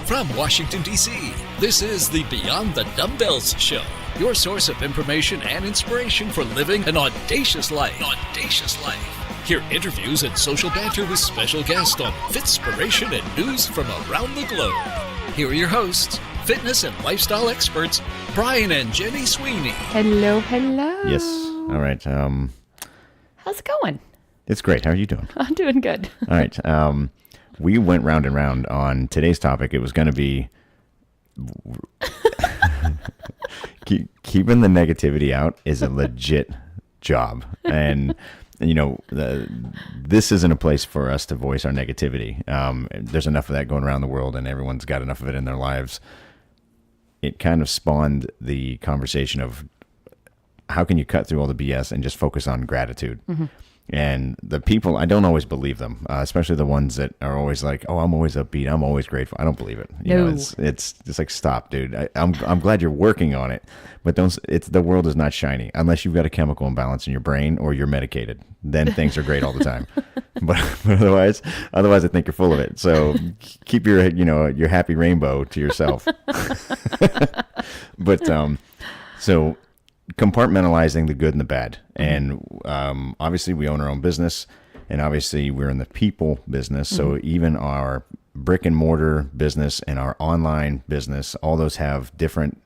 From Washington, D.C., this is the Beyond the Dumbbells Show, your source of information and inspiration for living an audacious life. Hear interviews and social banter with special guests on Fitspiration and news from around the globe. Here are your hosts, fitness and lifestyle experts, Brian and Jenny Sweeney. Hello, hello. Yes. All right. How's it going? It's great. How are you doing? I'm doing good. All right. We went round and round on today's topic. It was going to be keeping the negativity out is a legit job. And, you know, this isn't a place for us to voice our negativity. There's enough of that going around the world, and everyone's got enough of it in their lives. It kind of spawned the conversation of how can you cut through all the BS and just focus on gratitude? Mm-hmm. And the people, I don't always believe them, especially the ones that are always like, "Oh, I'm always upbeat. I'm always grateful." I don't believe it. You know, it's just like, stop, dude. I'm glad you're working on it, but the world is not shiny unless you've got a chemical imbalance in your brain or you're medicated. Then things are great all the time. but otherwise, I think you're full of it. So keep your happy rainbow to yourself. But so. Compartmentalizing the good and the bad. And obviously we own our own business, and obviously we're in the people business. So even our brick and mortar business and our online business, all those have different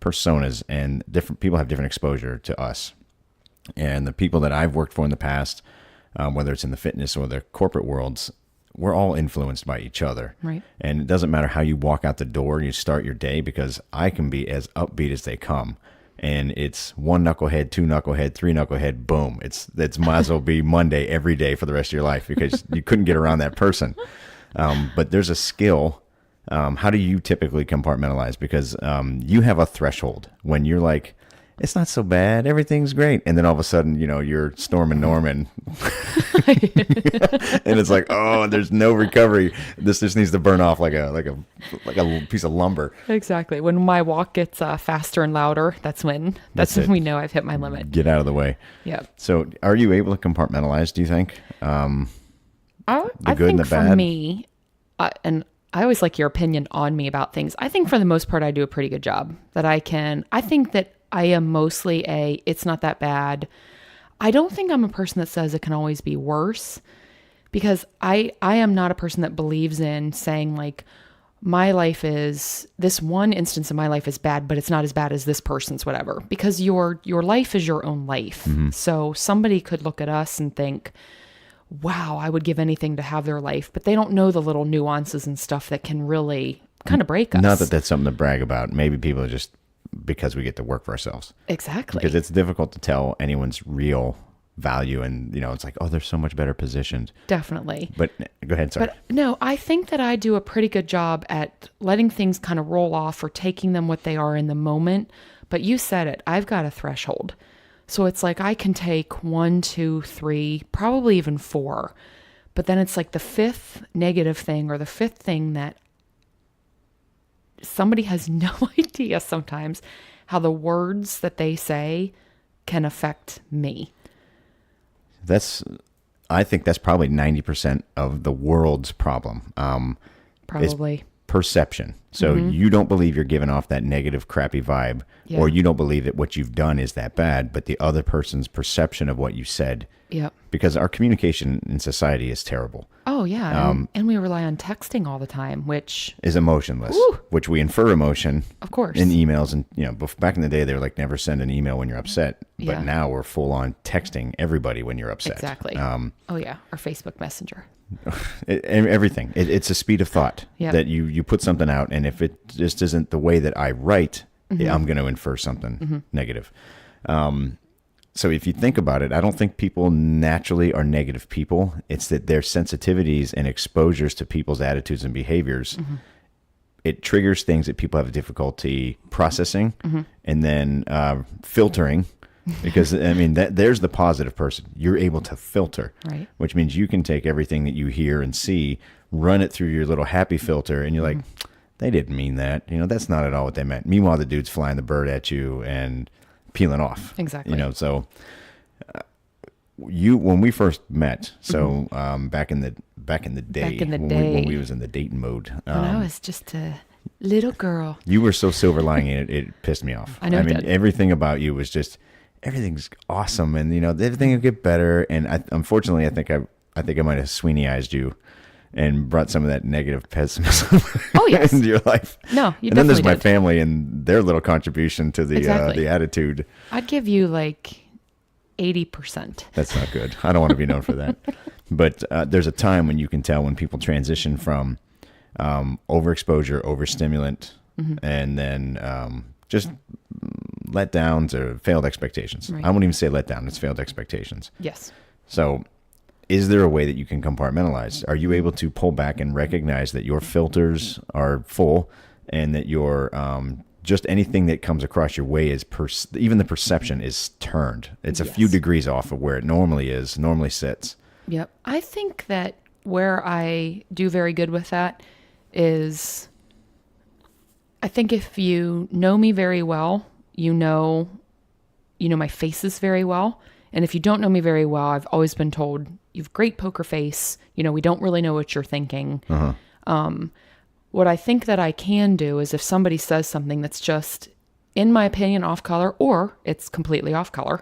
personas, and different people have different exposure to us. And the people that I've worked for in the past, whether it's in the fitness or the corporate worlds, we're all influenced by each other. Right. And it doesn't matter how you walk out the door and you start your day, because I can be as upbeat as they come. And it's one knucklehead, two knucklehead, three knucklehead, boom. It's might as well be Monday every day for the rest of your life, because you couldn't get around that person. But there's a skill. How do you typically compartmentalize? Because you have a threshold when you're like, it's not so bad, everything's great, and then all of a sudden, you're storming Norman, and it's like, oh, there's no recovery. This just needs to burn off like a piece of lumber. Exactly. When my walk gets faster and louder, that's when we know I've hit my limit. Get out of the way. Yeah. So, are you able to compartmentalize? Do you think? The good and the bad. For me, and I always like your opinion on me about things. I think for the most part, I do a pretty good job. I think that I am mostly it's not that bad. I don't think I'm a person that says it can always be worse, because I am not a person that believes in saying like, my life is, this one instance of my life is bad, but it's not as bad as this person's, whatever, because your life is your own life. Mm-hmm. So somebody could look at us and think, wow, I would give anything to have their life, but they don't know the little nuances and stuff that can really kind of break us. Not that that's something to brag about. Maybe people are just, because we get to work for ourselves. Exactly. Because it's difficult to tell anyone's real value, and it's like, oh, they're so much better positioned. Definitely. But go ahead, sorry. But no, I think that I do a pretty good job at letting things kind of roll off, or taking them what they are in the moment. But you said it, I've got a threshold. So it's like I can take 1, 2, 3, probably even 4. But then it's like the fifth negative thing, or the fifth thing that somebody has no idea sometimes how the words that they say can affect me. I think that's probably 90% of the world's problem. Probably. Perception. So you don't believe you're giving off that negative, crappy vibe, or you don't believe that what you've done is that bad, but the other person's perception of what you said. Yep. Because our communication in society is terrible. Oh, yeah. And we rely on texting all the time, which is emotionless, which we infer emotion, of course, in emails. And, back in the day, they were like, never send an email when you're upset. But now we're full on texting everybody when you're upset. Exactly. Or Facebook Messenger. Everything. It's a speed of thought that you put something out, and if it just isn't the way that I write, I'm going to infer something negative. So if you think about it, I don't think people naturally are negative people. It's that their sensitivities and exposures to people's attitudes and behaviors, it triggers things that people have difficulty processing and then filtering. Because, there's the positive person. You're able to filter, right? Which means you can take everything that you hear and see, run it through your little happy filter, and you're like, they didn't mean that. That's not at all what they meant. Meanwhile, the dude's flying the bird at you and peeling off. Exactly. So when we first met, back in the day, when we was in the dating mode. When I was just a Little girl. You were so silver lining it pissed me off. I know. Everything about you was just everything's awesome, and everything will get better. And unfortunately, I think I might have Sweeney-eyed you and brought some of that negative pessimism yes. into your life. No, you and then there's definitely my did. family and their little contribution to the the attitude. I'd give you like 80%. That's not good. I don't want to be known for that. But there's a time when you can tell when people transition from overexposure, overstimulant, and then just letdowns or failed expectations. Right. I won't even say letdown. It's failed expectations. Yes. So is there a way that you can compartmentalize? Are you able to pull back and recognize that your filters are full and that your just anything that comes across your way is even the perception is turned. It's a few degrees off of where it normally sits. Yep. I think that where I do very good with that is, I think if you know me very well, you know my faces very well. And if you don't know me very well, I've always been told you have great poker face. We don't really know what you're thinking. What I think that I can do is if somebody says something that's just, in my opinion, off color, or it's completely off color,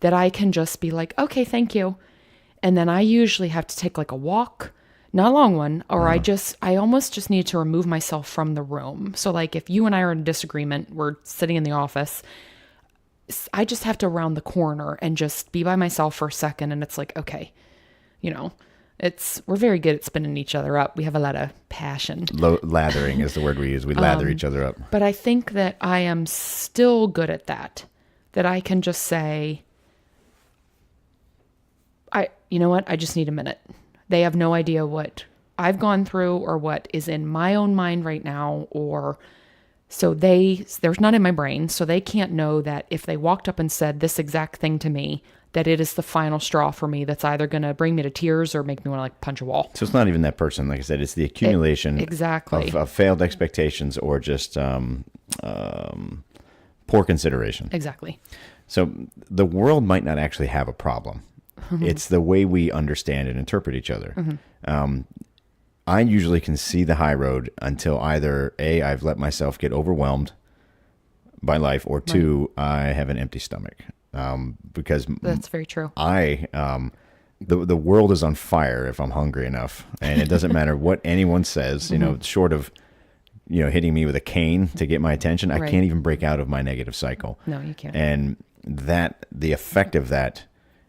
that I can just be like, okay, thank you. And then I usually have to take like a walk, not a long one, or I almost just need to remove myself from the room. So like if you and I are in a disagreement, we're sitting in the office, I just have to round the corner and just be by myself for a second. And it's like, okay, we're very good at spinning each other up. We have a lot of passion. Lathering is the word we use. We lather each other up. But I think that I am still good at that I can just say, you know what? I just need a minute. They have no idea what I've gone through or what is in my own mind right now, so there's none in my brain, so they can't know that if they walked up and said this exact thing to me, that it is the final straw for me that's either going to bring me to tears or make me want to like punch a wall. So it's not even that person. Like I said, it's the accumulation of failed expectations or just poor consideration. Exactly. So the world might not actually have a problem. It's the way we understand and interpret each other. I usually can see the high road until either A, I've let myself get overwhelmed by life, or two, I have an empty stomach. Because that's very true. The world is on fire if I'm hungry enough, and it doesn't matter what anyone says, short of, hitting me with a cane to get my attention. I can't even break out of my negative cycle. No, you can't. And the effect of that,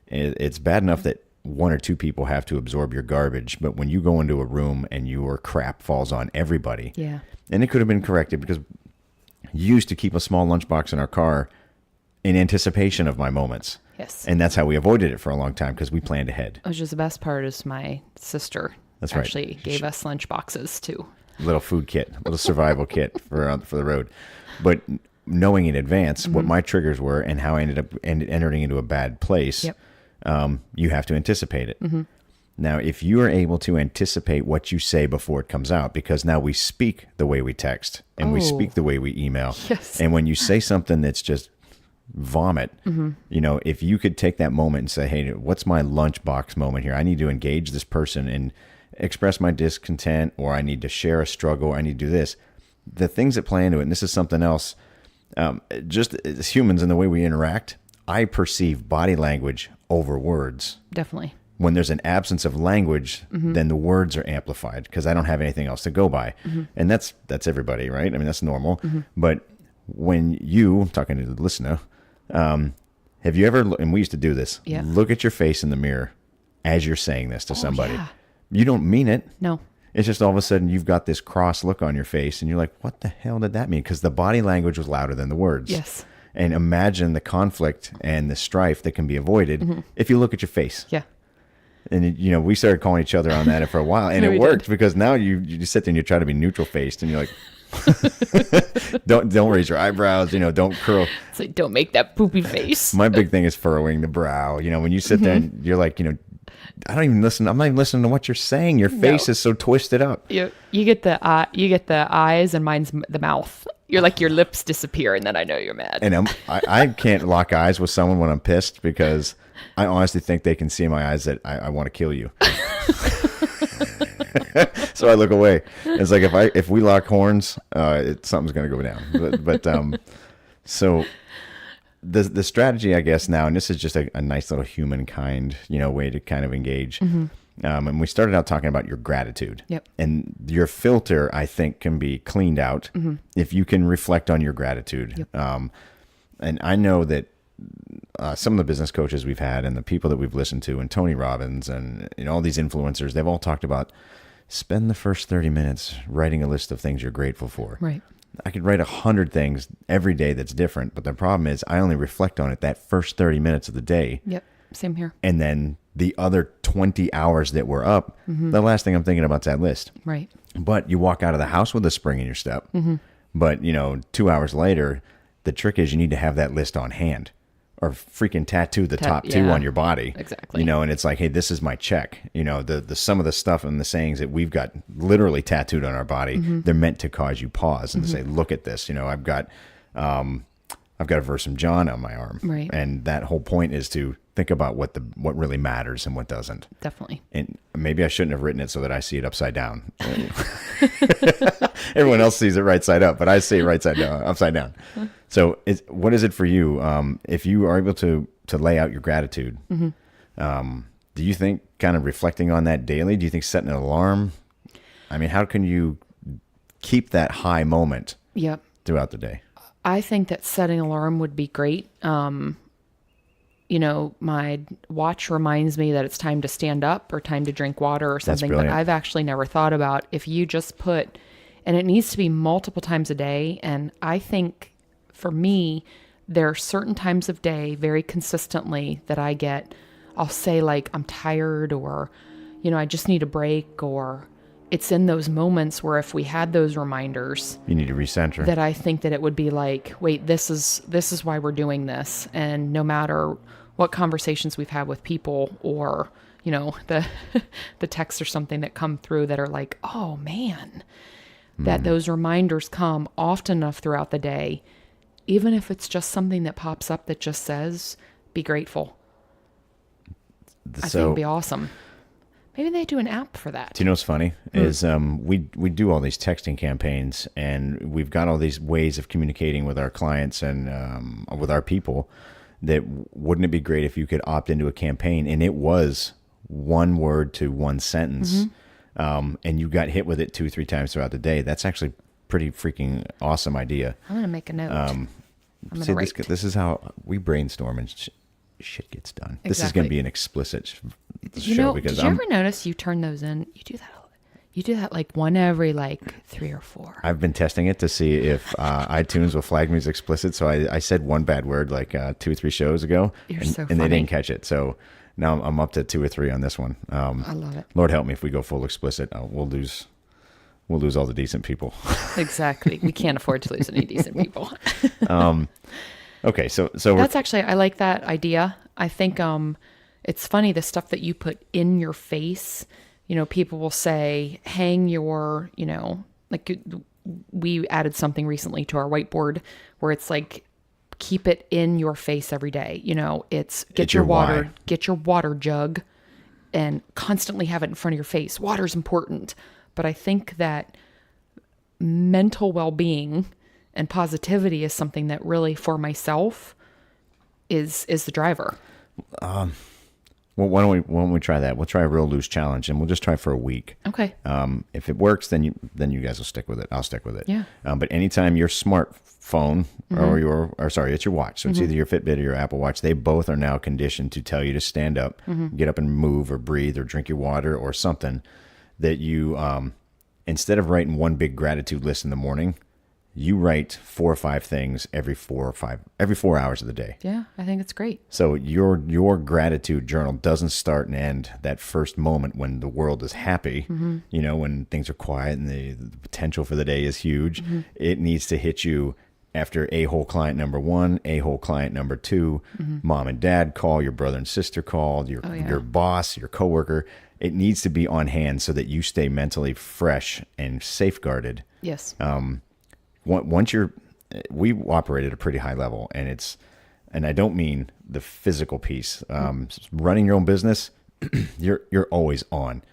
it's bad enough that one or two people have to absorb your garbage, but when you go into a room and your crap falls on everybody, and it could have been corrected because you used to keep a small lunchbox in our car in anticipation of my moments. Yes. And that's how we avoided it for a long time because we planned ahead. Which is the best part is my sister actually gave us lunch boxes too. Little food kit, little survival kit for the road. But knowing in advance what my triggers were and how I ended up entering into a bad place, you have to anticipate it. Now, if you are able to anticipate what you say before it comes out, because now we speak the way we text and we speak the way we email. Yes. And when you say something that's just vomit, if you could take that moment and say, hey, what's my lunchbox moment here? I need to engage this person and express my discontent, or I need to share a struggle, or I need to do this. The things that play into it, and this is something else, just as humans and the way we interact, I perceive body language over words. Definitely. When there's an absence of language, then the words are amplified because I don't have anything else to go by. And that's everybody, right? I mean, that's normal. But when I'm talking to the listener, have you ever, and we used to do this, look at your face in the mirror as you're saying this to somebody. Yeah. You don't mean it. No. It's just all of a sudden you've got this cross look on your face and you're like, what the hell did that mean? Because the body language was louder than the words. Yes. And imagine the conflict and the strife that can be avoided if you look at your face. Yeah. And, we started calling each other on that for a while. And it worked because now you just sit there and you try to be neutral faced and you're like, don't raise your eyebrows, don't curl. It's like, don't make that poopy face. My big thing is furrowing the brow. When you sit there and you're like, I don't even listen. I'm not even listening to what you're saying. Your face is so twisted up. You get the eyes, and mine's the mouth. You're like, your lips disappear, and then I know you're mad. And I can't lock eyes with someone when I'm pissed because I honestly think they can see in my eyes that I want to kill you. So I look away. It's like if we lock horns, something's going to go down. So the strategy, I guess now, and this is just a nice little humankind, way to kind of engage. And we started out talking about your gratitude. Yep. And your filter, I think, can be cleaned out if you can reflect on your gratitude. Yep. And I know that some of the business coaches we've had and the people that we've listened to, and Tony Robbins and all these influencers, they've all talked about spend the first 30 minutes writing a list of things you're grateful for. Right. I could write 100 things every day that's different, but the problem is I only reflect on it that first 30 minutes of the day. Yep. Same here. And then the other 20 hours that were up, the last thing I'm thinking about is that list. Right. But you walk out of the house with a spring in your step. But, 2 hours later, the trick is you need to have that list on hand or freaking tattoo the top two on your body. Exactly. And it's like, hey, this is my check. The some of the stuff and the sayings that we've got literally tattooed on our body, they're meant to cause you pause and to say, look at this. I've got a verse from John on my arm. Right. And that whole point is to think about what really matters and what doesn't. Definitely. And maybe I shouldn't have written it so that I see it upside down. Everyone else sees it right side up, but I see it right side down, upside down. So what is it for you? If you are able to lay out your gratitude, do you think kind of reflecting on that daily? Do you think setting an alarm? I mean, how can you keep that high moment throughout the day? I think that setting an alarm would be great. My watch reminds me that it's time to stand up or time to drink water or something, but I've actually never thought about if you just put, and it needs to be multiple times a day. And I think for me, there are certain times of day very consistently that I'll say like, I'm tired or, I just need a break, or it's in those moments where if we had those reminders, you need to recenter, that I think that it would be like, wait, this is why we're doing this. And no matter what conversations we've had with people or, the texts or something that come through that are like, oh man, that those reminders come often enough throughout the day, even if it's just something that pops up that just says, be grateful. I think it'd be awesome. Maybe they do an app for that. Do you know what's funny? Is we do all these texting campaigns, and we've got all these ways of communicating with our clients and with our people. That wouldn't it be great if you could opt into a campaign and it was one word to one sentence, and you got hit with it 2-3 times throughout the day? That's actually pretty freaking awesome idea. I'm gonna make a note. This is how we brainstorm and shit gets done. Exactly. This is going to be an explicit show because did you ever notice you turn those in? You do that like one every like 3 or 4. I've been testing it to see if iTunes will flag me as explicit. So I said one bad word like 2 or 3 shows ago, and they didn't catch it. So now I'm up to 2 or 3 on this one. I love it. Lord help me if we go full explicit, we'll lose all the decent people. Exactly. We can't afford to lose any decent people. Okay, so that's actually, I like that idea. I think it's funny, the stuff that you put in your face. People will say, hang your, like we added something recently to our whiteboard where it's like, keep it in your face every day. It's get your water jug and constantly have it in front of your face. Water's important. But I think that mental well-being and positivity is something that really, for myself, is the driver. Well, why don't we try that? We'll try a real loose challenge, and we'll just try for a week. Okay. If it works, then you guys will stick with it. I'll stick with it. Yeah. But anytime your smartphone it's your watch. So it's either your Fitbit or your Apple Watch. They both are now conditioned to tell you to stand up, get up and move or breathe or drink your water or something that you, instead of writing one big gratitude list in the morning, you write 4 or 5 things every 4 hours of the day. Yeah, I think it's great. So your gratitude journal doesn't start and end that first moment when the world is happy, when things are quiet and the potential for the day is huge. It needs to hit you after a-hole client number 1, a-hole client number 2, mom and dad call, your brother and sister called, your boss, your coworker. It needs to be on hand so that you stay mentally fresh and safeguarded. Yes. Once we operate at a pretty high level, and I don't mean the physical piece. Running your own business, you're always on.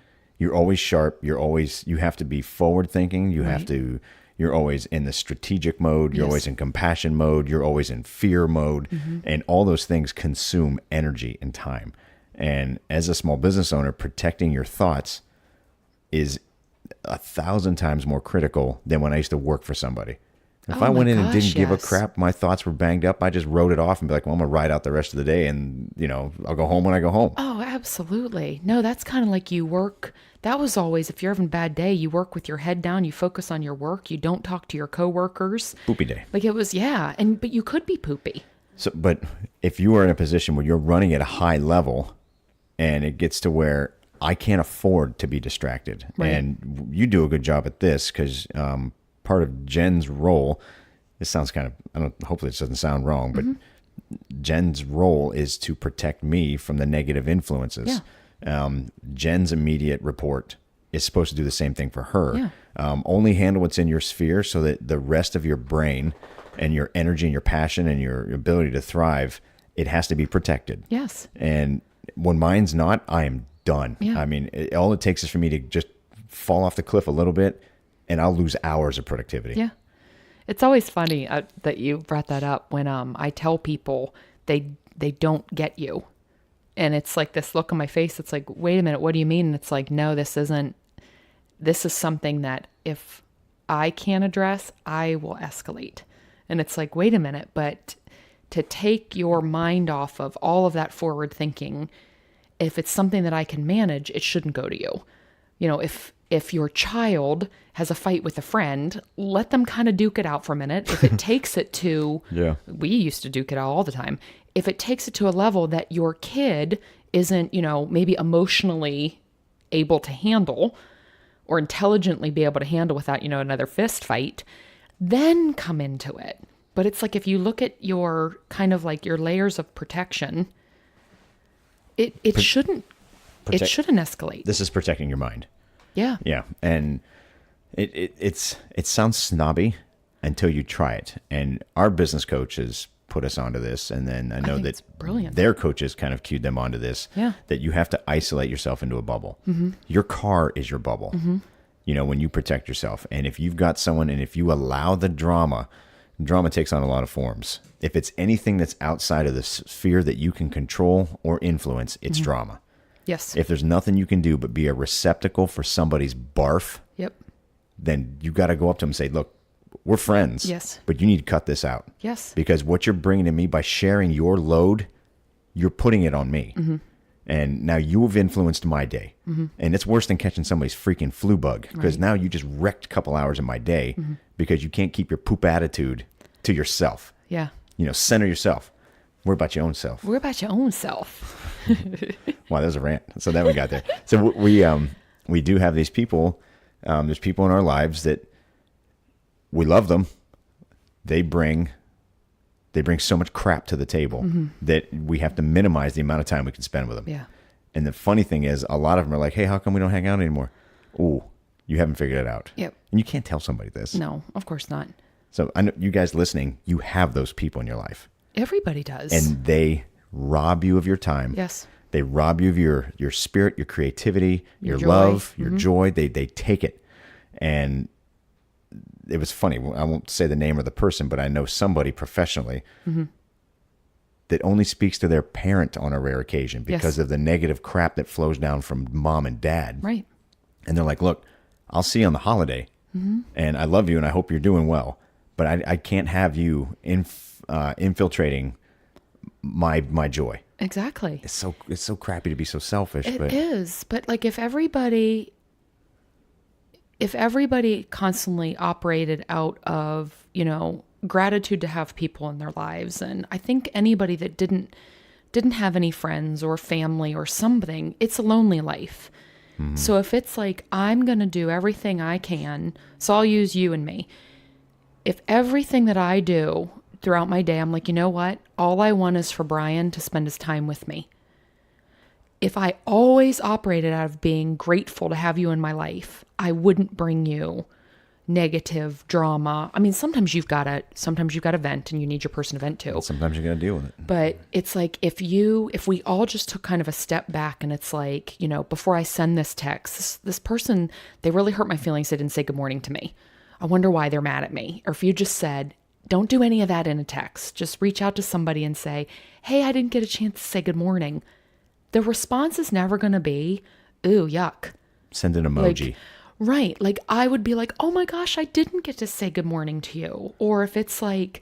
You're always sharp. You have to be forward thinking. You're always in the strategic mode. You're always in compassion mode. You're always in fear mode. And all those things consume energy and time. And as a small business owner, protecting your thoughts is 1,000 times more critical than when I used to work for somebody. If I went in and didn't give a crap, my thoughts were banged up, I just wrote it off and be like, well, I'm going to ride out the rest of the day and, I'll go home when I go home. Oh, absolutely. No, that's kind of like you work. That was always, if you're having a bad day, you work with your head down, you focus on your work, you don't talk to your coworkers. Poopy day. Like it was, but you could be poopy. So, but if you are in a position where you're running at a high level and it gets to where I can't afford to be distracted, and you do a good job at this because, part of Jen's role, this sounds kind of, hopefully this doesn't sound wrong, but Jen's role is to protect me from the negative influences. Yeah. Jen's immediate report is supposed to do the same thing for her. Yeah. Only handle what's in your sphere so that the rest of your brain and your energy and your passion and your ability to thrive, it has to be protected. Yes. And when mine's not, I am done. Yeah. I mean, all it takes is for me to just fall off the cliff a little bit, and I'll lose hours of productivity. Yeah. It's always funny that you brought that up when I tell people they don't get you. And it's like this look on my face. It's like, wait a minute, what do you mean? And it's like, no, this is something that if I can't address, I will escalate. And it's like, wait a minute, but to take your mind off of all of that forward thinking, if it's something that I can manage, it shouldn't go to you. If your child has a fight with a friend, let them kind of duke it out for a minute. If it takes it to, we used to duke it out all the time. If it takes it to a level that your kid isn't, maybe emotionally able to handle or intelligently be able to handle without, another fist fight, then come into it. But it's like, if you look at your kind of like your layers of protection, it shouldn't escalate. This is protecting your mind. Yeah. Yeah. And it sounds snobby until you try it. And our business coaches put us onto this. And then I know that brilliant. Their coaches kind of cued them onto this. Yeah. That you have to isolate yourself into a bubble. Your car is your bubble. When you protect yourself. And if you've got someone, and if you allow the drama takes on a lot of forms. If it's anything that's outside of the sphere that you can control or influence, it's drama. Yes. If there's nothing you can do but be a receptacle for somebody's barf, then you got to go up to them and say, look, we're friends. Yes. But you need to cut this out. Yes. Because what you're bringing to me by sharing your load, you're putting it on me. And now you have influenced my day. And it's worse than catching somebody's freaking flu bug, because now you just wrecked a couple hours of my day because you can't keep your poop attitude to yourself. Yeah. Center yourself. Worry about your own self. Worry about your own self. Wow, that was a rant. So then we got there. So we do have these people. There's people in our lives that we love them. They bring so much crap to the table that we have to minimize the amount of time we can spend with them. Yeah. And the funny thing is, a lot of them are like, hey, how come we don't hang out anymore? Ooh, you haven't figured it out. Yep. And you can't tell somebody this. No, of course not. So I know you guys listening, you have those people in your life. Everybody does. And they rob you of your time. Yes. They rob you of your spirit, your creativity, your joy. love, your joy. They take it. And it was funny. I won't say the name of the person, but I know somebody professionally that only speaks to their parent on a rare occasion because of the negative crap that flows down from mom and dad. Right. And they're like, look, I'll see you on the holiday. And I love you and I hope you're doing well. But I can't have you infiltrating my joy. Exactly. It's so crappy to be so selfish. It is. But like if everybody constantly operated out of, gratitude to have people in their lives, and I think anybody that didn't have any friends or family or something, it's a lonely life. So if it's like, I'm going to do everything I can, so I'll use you and me. If everything that I do throughout my day, I'm like, you know what? All I want is for Brian to spend his time with me. If I always operated out of being grateful to have you in my life, I wouldn't bring you negative drama. I mean, sometimes you've got to vent and you need your person to vent to. And sometimes you got to deal with it. But it's like, if we all just took kind of a step back, and it's like, before I send this text, this person, they really hurt my feelings. They didn't say good morning to me. I wonder why they're mad at me. Or if you just said, don't do any of that in a text. Just reach out to somebody and say, hey, I didn't get a chance to say good morning. The response is never going to be, ooh, yuck. Send an emoji. Like, right. Like, I would be like, oh my gosh, I didn't get to say good morning to you. Or if it's like,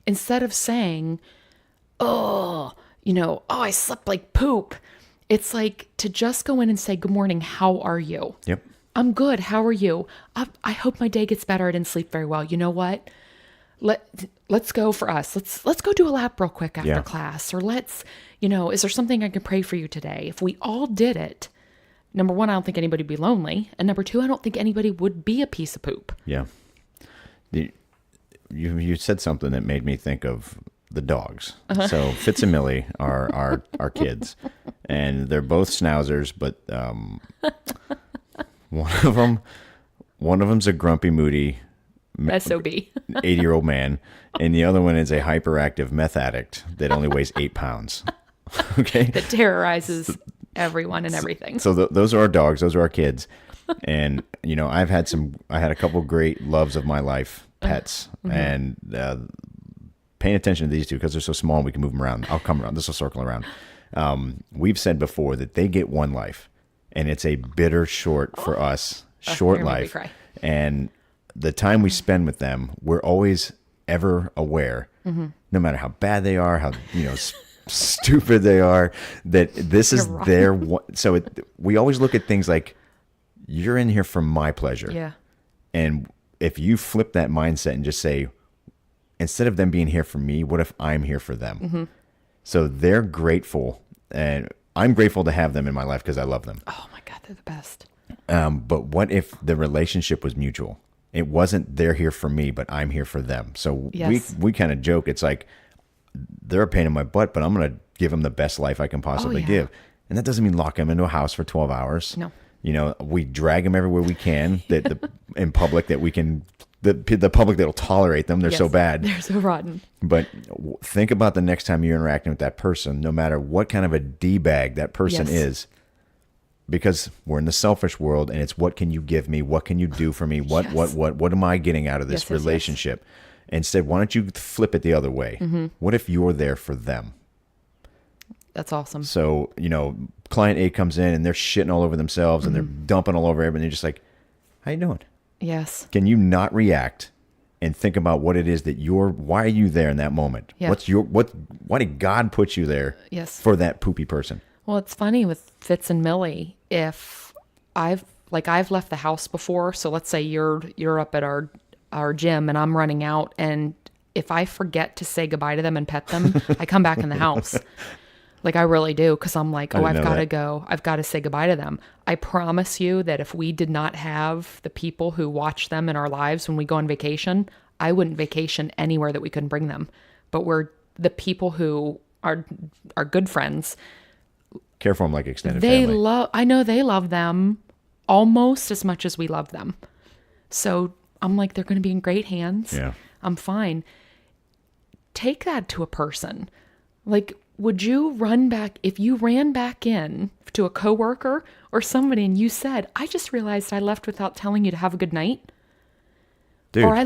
instead of saying, oh, I slept like poop. It's like to just go in and say, good morning. How are you? Yep. I'm good. How are you? I hope my day gets better. I didn't sleep very well. You know what? Let's go for us. Let's go do a lap real quick after class. Or is there something I can pray for you today? If we all did it, number one, I don't think anybody would be lonely. And number two, I don't think anybody would be a piece of poop. Yeah. You said something that made me think of the dogs. So Fitz and Millie are our kids, and they're both schnauzers, but one of them's a grumpy, moody SOB 80-year-old man, and the other one is a hyperactive meth addict that only weighs 8 pounds. Okay, that terrorizes everyone and everything. So those are our dogs. Those are our kids. And I had a couple great loves of my life, pets, and paying attention to these two because they're so small and we can move them around. I'll come around. This will circle around. We've said before that they get one life, and it's a bitter short for us, short life. And the time we spend with them, we're always ever aware, no matter how bad they are, how stupid they are, that this is their one. So we always look at things like, you're in here for my pleasure. Yeah. And if you flip that mindset and just say, instead of them being here for me, what if I'm here for them? So they're grateful, and I'm grateful to have them in my life because I love them. Oh my God, they're the best. But what if the relationship was mutual? It wasn't they're here for me, but I'm here for them. So we kind of joke. It's like, they're a pain in my butt, but I'm going to give them the best life I can possibly give. And that doesn't mean lock them into a house for 12 hours. No. We drag them everywhere we can in public that we can, the public that'll tolerate them. They're so bad. They're so rotten. But think about the next time you're interacting with that person, no matter what kind of a D-bag that person is, because we're in the selfish world, and it's what can you give me? What can you do for me? What am I getting out of this relationship? Instead, why don't you flip it the other way? What if you're there for them? That's awesome. So, client A comes in and they're shitting all over themselves and they're dumping all over everybody. They're just like, how you doing? Yes. Can you not react and think about what it is that why are you there in that moment? Yeah. Why did God put you there for that poopy person? Well, it's funny with Fitz and Millie. If I've left the house before, so let's say you're up at our gym and I'm running out, and if I forget to say goodbye to them and pet them, I come back in the house. Like, I really do, because I'm like, I've got to go. I've got to say goodbye to them. I promise you that if we did not have the people who watch them in our lives when we go on vacation, I wouldn't vacation anywhere that we couldn't bring them. But we're the people who are good friends. Care for them like extended family. I know they love them almost as much as we love them. So I'm like, they're going to be in great hands. Yeah. I'm fine. Take that to a person. Like, would you run back, if you ran back in to a coworker or somebody and you said, I just realized I left without telling you to have a good night? Dude. Or I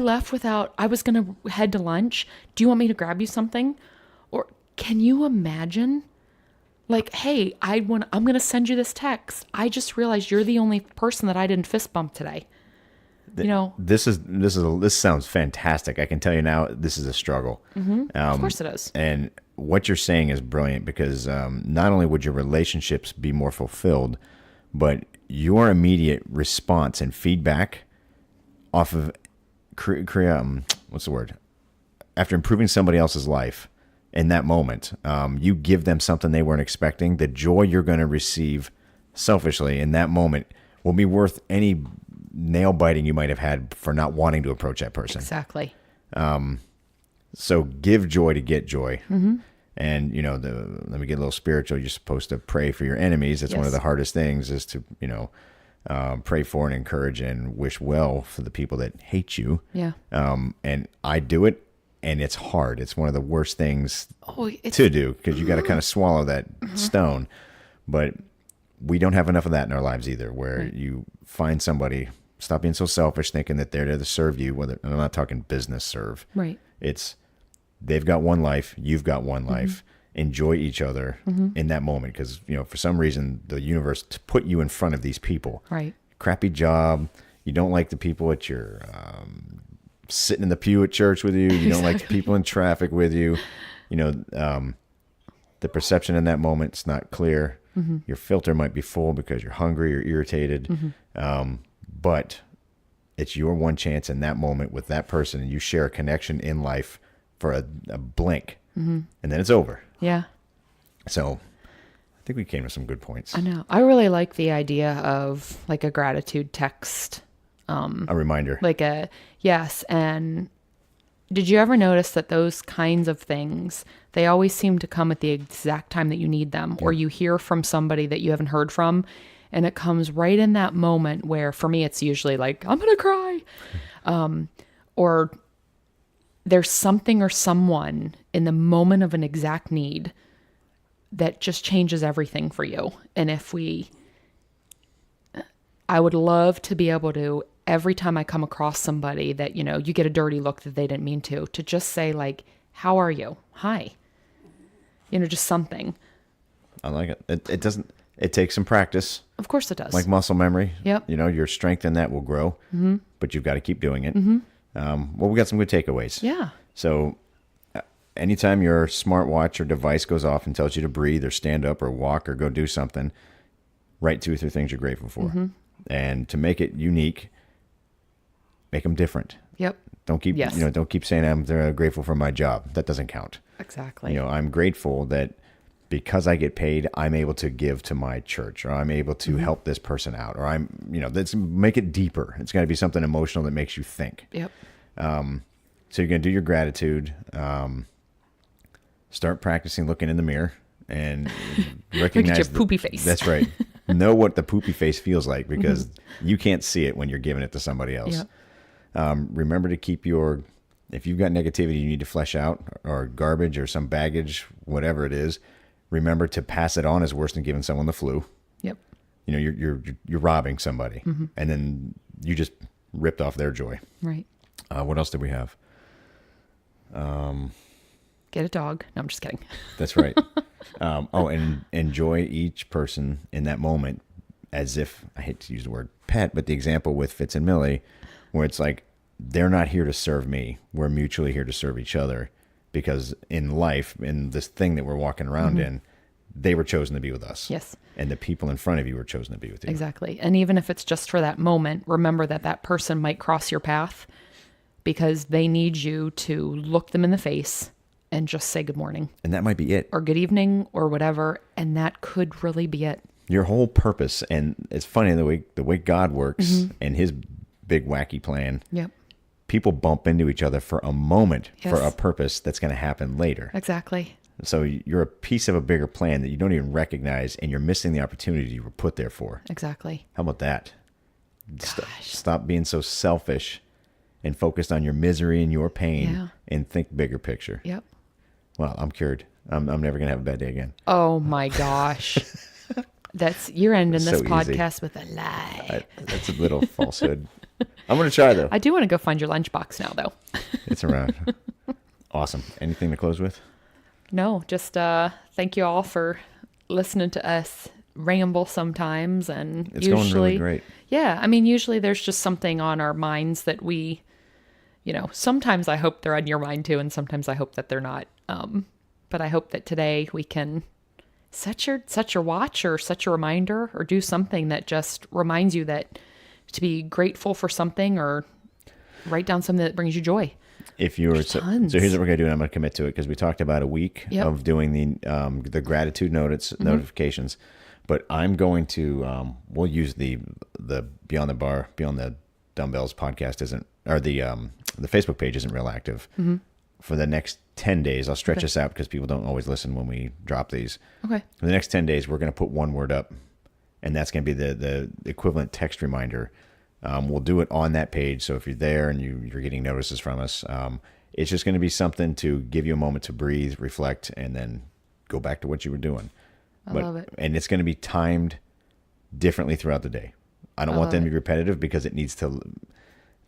was going to head to lunch. Do you want me to grab you something? Or can you imagine? Like, hey, I'm going to send you this text. I just realized you're the only person that I didn't fist bump today. This sounds fantastic. I can tell you now, this is a struggle. Of course it is. And what you're saying is brilliant, because not only would your relationships be more fulfilled, but your immediate response and feedback off of after improving somebody else's life in that moment, you give them something they weren't expecting. The joy you're going to receive selfishly in that moment will be worth any nail biting you might have had for not wanting to approach that person. Exactly. So give joy to get joy. And, let me get a little spiritual. You're supposed to pray for your enemies. That's one of the hardest things, is to, pray for and encourage and wish well for the people that hate you. Yeah. And I do it, and it's hard. It's one of the worst things It's to do because you got to kind of swallow that stone. But we don't have enough of that in our lives either, where you find somebody, stop being so selfish, thinking that they're there to serve you. Whether, and I'm not talking business serve. right. It's they've got one life, you've got one life. Enjoy each other in that moment because, for some reason, the universe put you in front of these people. Right. Crappy job. You don't like the people at your sitting in the pew at church with you. You don't like the people in traffic with you. The perception in that moment is not clear. Your filter might be full because you're hungry or irritated. But it's your one chance in that moment with that person, and you share a connection in life for a blink, and then it's over. Yeah. So I think we came to some good points. I know. I really like the idea of like a gratitude text. A reminder. Yes. And did you ever notice that those kinds of things, they always seem to come at the exact time that you need them, or you hear from somebody that you haven't heard from, and it comes right in that moment where, for me, it's usually like, I'm going to cry. Or there's something or someone in the moment of an exact need that just changes everything for you. And I would love to be able to, every time I come across somebody that, you get a dirty look that they didn't mean to just say like, how are you? Hi. Just something. I like it. It takes some practice. Of course it does. Like muscle memory. Yep. Your strength in that will grow, but you've got to keep doing it. Well, we got some good takeaways. Yeah. So anytime your smartwatch or device goes off and tells you to breathe or stand up or walk or go do something, write 2 or 3 things you're grateful for. And to make it unique, make them different. Yep. Don't keep, don't keep saying I'm grateful for my job. That doesn't count. Exactly. I'm grateful that because I get paid, I'm able to give to my church, or I'm able to help this person out, or let's make it deeper. It's got to be something emotional that makes you think. Yep. So you're going to do your gratitude, start practicing looking in the mirror and recognize Look at your poopy face. That's right. Know what the poopy face feels like because you can't see it when you're giving it to somebody else. Yep. Remember to keep if you've got negativity you need to flesh out, or garbage or some baggage, whatever it is, remember to pass it on is worse than giving someone the flu. Yep. You're robbing somebody, and then you just ripped off their joy. Right. What else did we have? Get a dog. No, I'm just kidding. That's right. And enjoy each person in that moment as if, I hate to use the word pet, but the example with Fitz and Millie, where it's like, they're not here to serve me. We're mutually here to serve each other, because in life, in this thing that we're walking around in, they were chosen to be with us. Yes. And the people in front of you were chosen to be with you. Exactly. And even if it's just for that moment, remember that person might cross your path because they need you to look them in the face and just say good morning. And that might be it. Or good evening or whatever. And that could really be it. Your whole purpose. And it's funny the way God works and his big wacky plan. Yep. People bump into each other for a moment Yes. for a purpose that's going to happen later. Exactly. So you're a piece of a bigger plan that you don't even recognize, and you're missing the opportunity you were put there for. Exactly. How about that? Stop being so selfish and focused on your misery and your pain and think bigger picture. Yep. Well, I'm cured. I'm never going to have a bad day again. Oh my gosh. You're ending this So easy. podcast with a lie. That's a little falsehood. I'm going to try, though. I do want to go find your lunchbox now, though. It's around. Awesome. Anything to close with? No, just thank you all for listening to us ramble sometimes. And It's usually, going really great. Yeah, I mean, usually there's just something on our minds that we, sometimes I hope they're on your mind too, and sometimes I hope that they're not. But I hope that today we can set your watch or set your reminder or do something that just reminds you that to be grateful for something, or write down something that brings you joy. If you were so here's what we're gonna do, and I'm gonna commit to it because we talked about a week of doing the gratitude notifications, but I'm going to we'll use the Beyond the Dumbbells podcast the Facebook page isn't real active for the next 10 days. I'll stretch this out because people don't always listen when we drop these. Okay. For the next 10 days, we're gonna put one word up and that's going to be the equivalent text reminder. We'll do it on that page. So if you're there and you're getting notices from us, it's just going to be something to give you a moment to breathe, reflect, and then go back to what you were doing. I love it. And it's going to be timed differently throughout the day. I don't want them to be repetitive because it's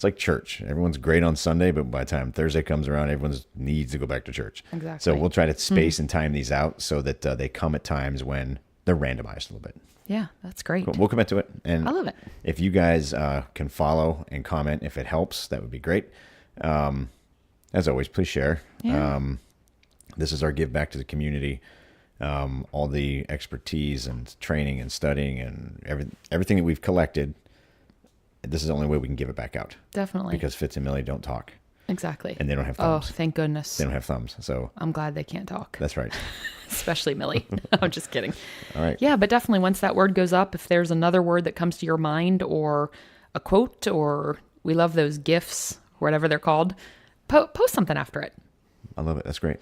like church. Everyone's great on Sunday, but by the time Thursday comes around, everyone needs to go back to church. Exactly. So we'll try to space and time these out so that they come at times when they're randomized a little bit. Yeah, that's great. We'll commit to it. And I love it. If you guys can follow and comment if it helps, that would be great. As always, please share. Yeah. This is our give back to the community. All the expertise and training and studying and everything that we've collected, this is the only way we can give it back out. Definitely. Because Fitz and Millie don't talk. Exactly. And they don't have thumbs. Oh, thank goodness. They don't have thumbs. So I'm glad they can't talk. that's right. Especially Millie. I'm just kidding. All right. Yeah, but definitely once that word goes up, if there's another word that comes to your mind or a quote, or we love those GIFs, whatever they're called, post something after it. I love it. That's great.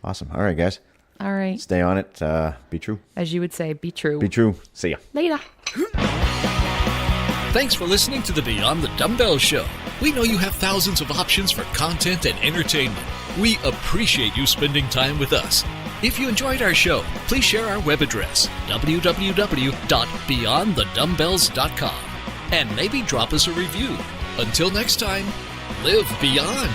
Awesome. All right, guys. All right. Stay on it. Be true. As you would say, be true. Be true. See ya. Later. Thanks for listening to the Beyond the Dumbbells show. We know you have thousands of options for content and entertainment. We appreciate you spending time with us. If you enjoyed our show, please share our web address, www.beyondthedumbbells.com, and maybe drop us a review. Until next time, live beyond.